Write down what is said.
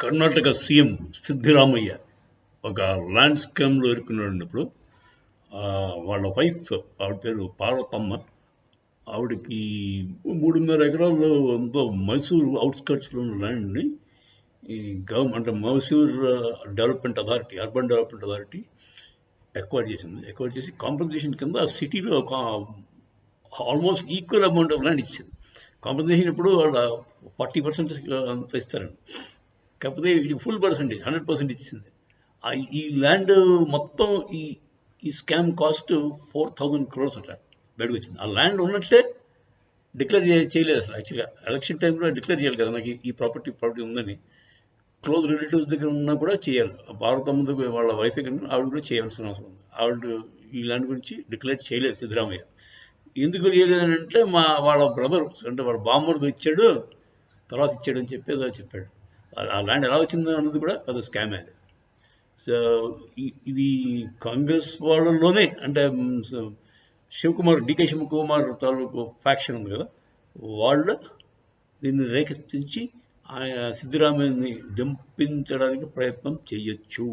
Karnataka CM Siddaramaiah ఒక land స్కామ్లో ఇరుక్కున్నప్పుడు వాళ్ళ వైఫ్, ఆవిడ పేరు పార్వతమ్మ, ఆవిడకి 3.5 ఎకరాల్లో ఎంతో మైసూరు అవుట్స్కట్స్లో ఉన్న ల్యాండ్ని ఈ government Mysore development authority, urban development authority acquire చేసింది. ఎక్వైర్ చేసి కాంపెన్సేషన్ కింద ఆ సిటీలో ఒక almost equal amount of land ఇచ్చింది. కాంపెన్సేషన్ ఇప్పుడు వాళ్ళ 40% అంత ఇస్తారండి, కాకపోతే ఇది ఫుల్ పర్సెంటేజ్ 100% ఇచ్చింది. ఈ ల్యాండ్ మొత్తం ఈ స్కామ్ కాస్ట్ 4,000 crores అట్లా బయటకు వచ్చింది. ఆ ల్యాండ్ ఉన్నట్లే డిక్లేర్ చేయలేదు అసలు. యాక్చువల్గా ఎలక్షన్ టైంలో డిక్లేర్ చేయాలి కదా, నాకు ఈ ప్రాపర్టీ ఉందని. క్లోజ్ రిలేటివ్స్ దగ్గర ఉన్నా కూడా చేయాలి. పార్వతమ్మ దగ్గర వాళ్ళ వైఫ్ కన్నా ఆవిడ కూడా చేయాల్సిన అవసరం ఉంది. ఆవిడ ఈ ల్యాండ్ గురించి డిక్లేర్ చేయలేదు సిద్ధరామయ్య. ఎందుకు చేయలేదని అంటే వాళ్ళ బ్రదర్, అంటే వాళ్ళ బామ్మర్ది ఇచ్చాడు, తర్వాత ఇచ్చాడు అని చెప్పాడు. ఆ ల్యాండ్ ఎలా వచ్చిందో అన్నది కూడా పెద్ద స్కామ్ అది. సో ఇది కాంగ్రెస్ వాళ్ళలోనే, అంటే డికే శివకుమార్ తాలూకు ఫ్యాక్షన్ ఉంది కదా, వాళ్ళు దీన్ని రేకెత్తించి ఆయన సిద్ధరామయ్యని దింపించడానికి ప్రయత్నం చేయొచ్చు.